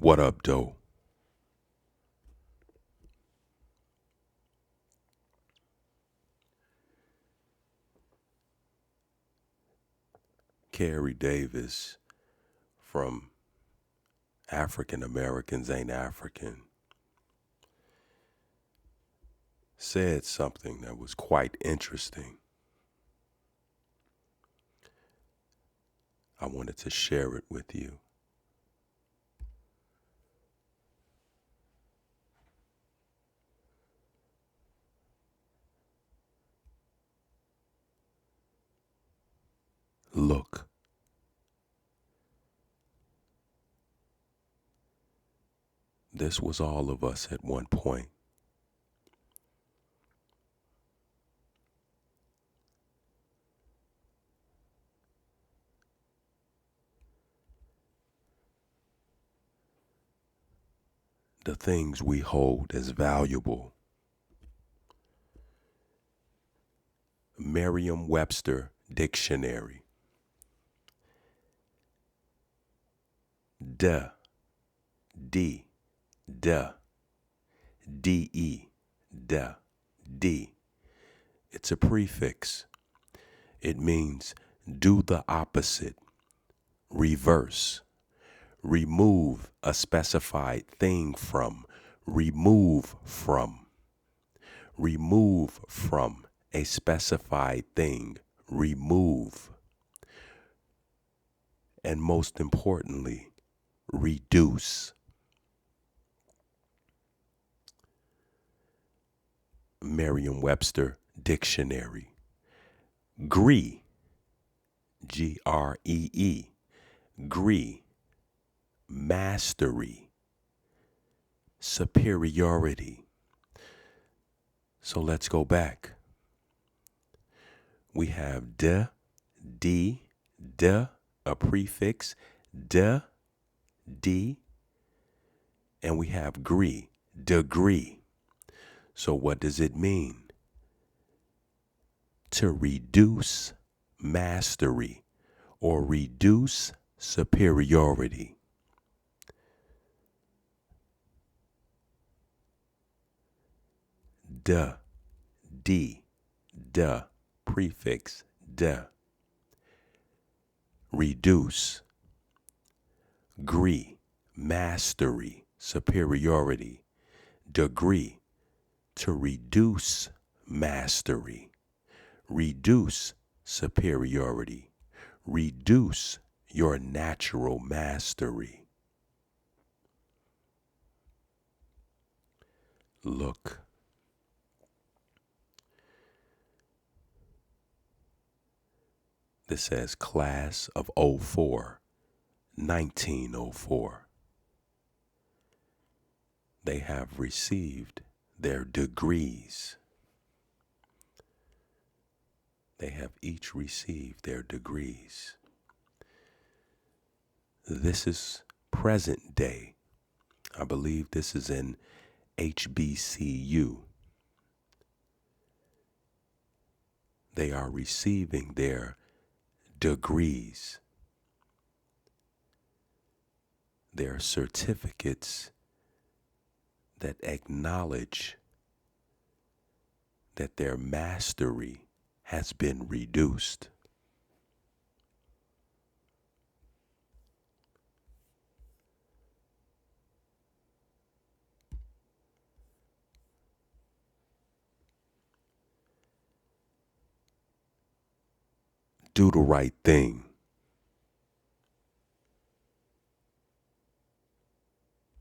What up, though? Carrie Davis from African Americans Ain't African said something that was quite interesting. I wanted to share it with you. Look, this was all of us at one point. The things we hold as valuable. Merriam-Webster Dictionary. Duh, D, duh, D-E, duh, D. It's a prefix. It means do the opposite, reverse, remove a specified thing from, remove from a specified thing, remove. And most importantly, reduce. Merriam-Webster Dictionary. Gree, G-R-E-E, gree, mastery, superiority. So let's go back. We have de, d, de, a prefix, de, d, and we have gree, degree. So what does it mean? To reduce mastery or reduce superiority. De, d, de, prefix, de. Reduce. Gree, mastery, superiority. Degree, to reduce mastery. Reduce superiority. Reduce your natural mastery. Look. This says class of 04, 1904. They have received their degrees. They have each received their degrees. This is present day. I believe this is in HBCU. They are receiving their degrees, their certificates that acknowledge that their mastery has been reduced. Do the right thing.